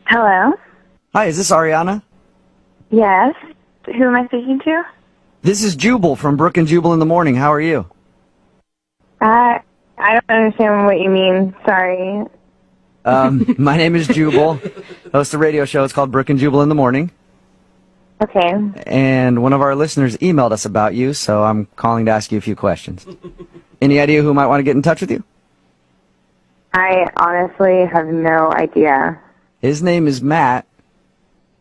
Hello? Hi, is this Ariana? Yes. Who am I speaking to? This is Jubal from Brook and Jubal in the Morning. How are you? I don't understand what you mean. Sorry. My name is Jubal. Host a radio show. It's called Brook and Jubal in the Morning. Okay. And one of our listeners emailed us about you, so I'm calling to ask you a few questions. Any idea who might want to get in touch with you? I honestly have no idea. His name is Matt,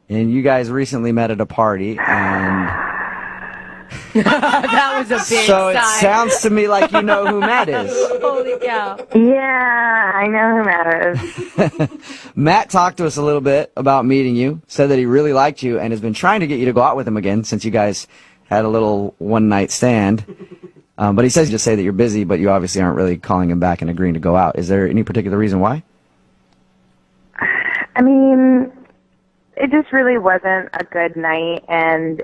and you guys recently met at a party, and That was a big so it sigh. sounds to me like you know who Matt is. Holy cow. Yeah, I know who Matt is. Matt talked to us a little bit about meeting you, said that he really liked you, and has been trying to get you to go out with him again since you guys had a little one-night stand. But he says just say that you're busy, but you obviously aren't really calling him back and agreeing to go out. Is there any particular reason why? I mean, it just really wasn't a good night, and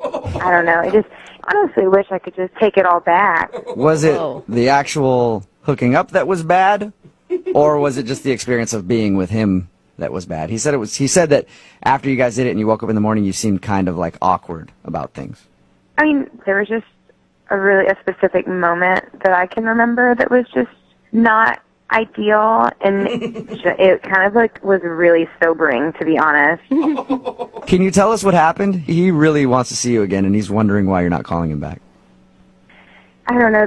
I don't know. I just honestly wish I could just take it all back. Was it Whoa. the actual hooking up that was bad, or was it just the experience of being with him that was bad? He said it was. He said that after you guys did it and you woke up in the morning, you seemed kind of like awkward about things. I mean, there was just a specific moment that I can remember that was just not ideal, and it kind of like was really sobering, to be honest. Can you tell us what happened? He really wants to see you again, and he's wondering why you're not calling him back. I don't know.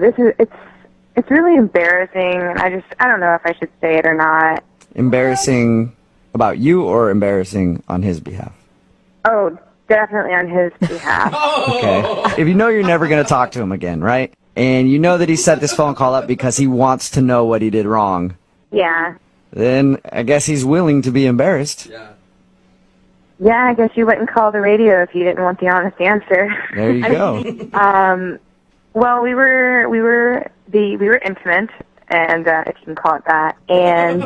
It's really embarrassing. I don't know if I should say it or not. Embarrassing about you, or embarrassing on his behalf? Oh, definitely on his behalf. Okay. If you know you're never going to talk to him again, right? And you know that he set this phone call up because he wants to know what he did wrong, Yeah. then I guess he's willing to be embarrassed. Yeah, I guess you wouldn't call the radio if you didn't want the honest answer. There you go. Well, we were intimate, and if you can call it that, and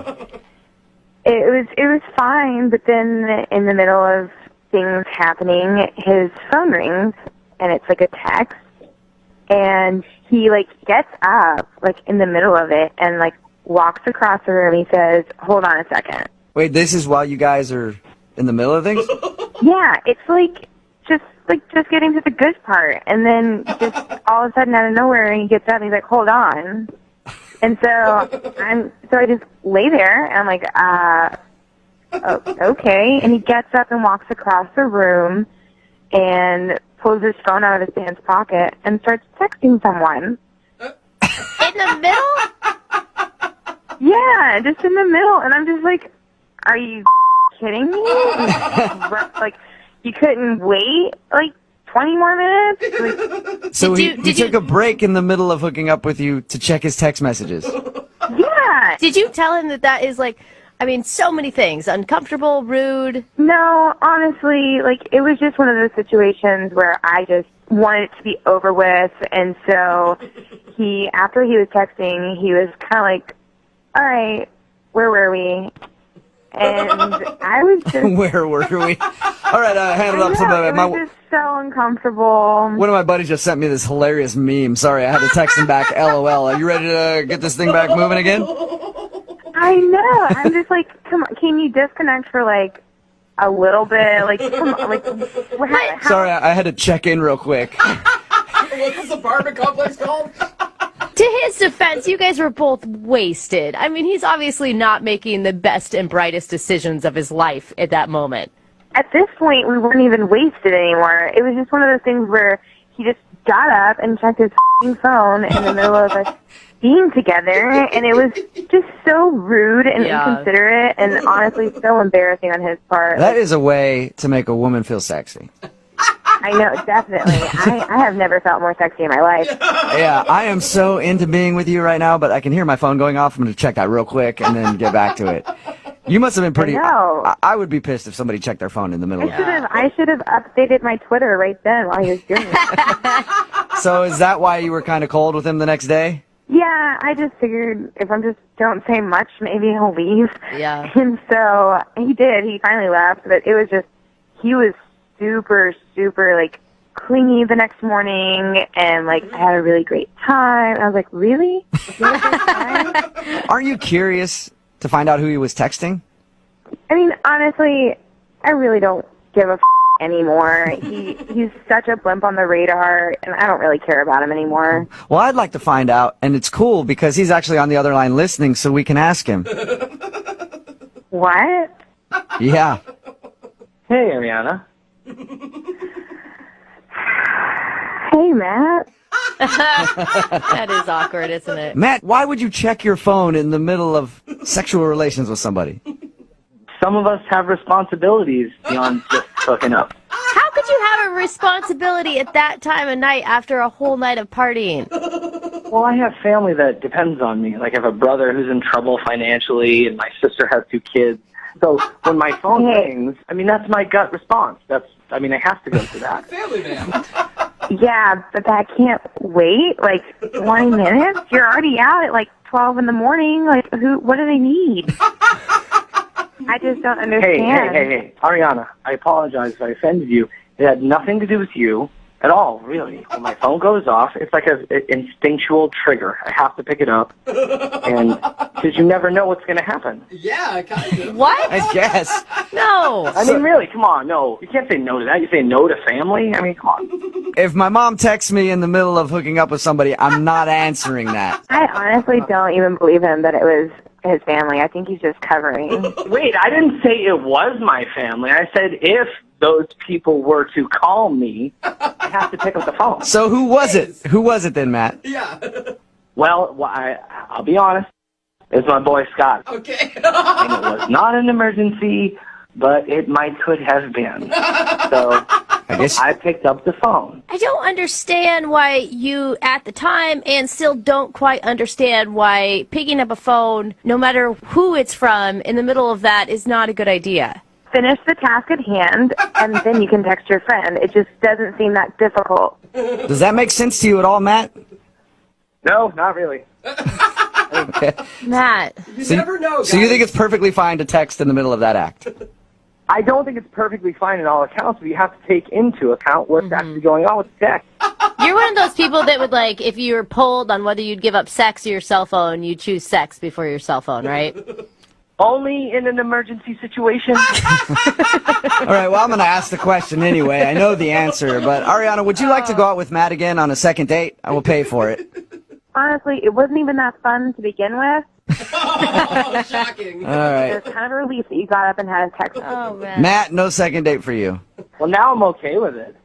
it was fine. But then in the middle of things happening, his phone rings, and it's like a text, and he like gets up like in the middle of it and like walks across the room. He says, "Hold on a second." Wait, this is while you guys are in the middle of things? Yeah, it's just getting to the good part, and then just all of a sudden out of nowhere, he gets up and he's like, "Hold on," and so I just lay there and I'm like, oh, okay, and he gets up and walks across the room and pulls his phone out of his pants pocket and starts texting someone. In the middle? Yeah, just in the middle, and I'm just like, are you kidding me? Like, you couldn't wait like 20 more minutes? Like, So Did he you- took a break in the middle of hooking up with you to check his text messages. yeah. Did you tell him that is like, I mean, so many things. Uncomfortable, rude. No, honestly, like, it was just one of those situations where I just wanted it to be over with, and so after he was texting, he was kind of like, all right, where were we? And I was just, Where were we? All right, hand it up. it was just so uncomfortable. One of my buddies just sent me this hilarious meme. Sorry, I had to text him back, LOL. Are you ready to get this thing back moving again? I know. I'm just like, come on, can you disconnect for like a little bit? Like, come on, like, how, Sorry, I had to check in real quick. What's this apartment complex called? To his defense, you guys were both wasted. I mean, he's obviously not making the best and brightest decisions of his life at that moment. At this point, we weren't even wasted anymore. It was just one of those things where he just got up and checked his f***ing phone in the middle of us being together, and it was just so rude and inconsiderate and honestly so embarrassing on his part. That is a way to make a woman feel sexy. I know, definitely. I have never felt more sexy in my life. Yeah, I am so into being with you right now, but I can hear my phone going off. I'm going to check that real quick and then get back to it. You must have been pretty... I know. I would be pissed if somebody checked their phone in the middle of it. I should have updated my Twitter right then while he was doing it. So is that why you were kind of cold with him the next day? Yeah, I just figured if I just don't say much, maybe he'll leave. Yeah. And so he did. He finally left, but it was just, he was super, super, like, clingy the next morning, and, like, I had a really great time. I was like, really? You had a great time? Aren't you curious to find out who he was texting? I mean, honestly, I really don't give a anymore. He's such a blimp on the radar, and I don't really care about him anymore. Well, I'd like to find out, and it's cool because he's actually on the other line listening, so we can ask him. What? Yeah. Hey, Ariana. Hey, Matt. That is awkward, isn't it? Matt, why would you check your phone in the middle of sexual relations with somebody? Some of us have responsibilities beyond just hooking up. How could you have a responsibility at that time of night after a whole night of partying? Well, I have family that depends on me. Like, I have a brother who's in trouble financially, and my sister has 2 kids. So when my phone rings, I mean, that's my gut response. I have to go to that. Family man. Yeah, but that can't wait, like, 20 minutes? You're already out at, like, 12 in the morning. Like, what do they need? I just don't understand. Hey, Ariana, I apologize if I offended you. It had nothing to do with you at all, really. When my phone goes off, it's like an instinctual trigger. I have to pick it up, and because you never know what's going to happen. Yeah, kind of. What? I guess. No. I mean, really, come on, no. You can't say no to that. You say no to family? I mean, come on. If my mom texts me in the middle of hooking up with somebody, I'm not answering that. I honestly don't even believe him that it was his family. I think he's just covering. Wait, I didn't say it was my family. I said if those people were to call me, I have to pick up the phone. So who was it? Who was it then, Matt? Yeah. Well, I'll be honest. It's my boy Scott. Okay. And it was not an emergency, but it could have been. So I guess. I picked up the phone. I don't understand why you, at the time, and still don't quite understand why picking up a phone, no matter who it's from, in the middle of that is not a good idea. Finish the task at hand, and then you can text your friend. It just doesn't seem that difficult. Does that make sense to you at all, Matt? No, not really. Okay. Matt. You never know, guys. So you think it's perfectly fine to text in the middle of that act? I don't think it's perfectly fine in all accounts, but you have to take into account what's actually going on with the text. You're one of those people that would, like, if you were polled on whether you'd give up sex or your cell phone, you choose sex before your cell phone, right? Only in an emergency situation. All right, well, I'm going to ask the question anyway. I know the answer, but Ariana, would you like to go out with Matt again on a second date? I will pay for it. Honestly, it wasn't even that fun to begin with. Oh, shocking. All right. It was kind of a relief that you got up and had a text. Oh, man. Matt, no second date for you. Well, now I'm okay with it.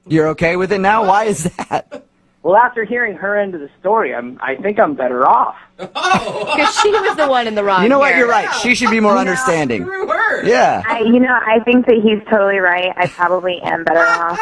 You're okay with it now? Why is that? Well, after hearing her end of the story, I think I'm better off. Because she was the one in the wrong. You know what? here. You're right. She should be more understanding. Screw her. Yeah. I think that he's totally right. I probably am better off.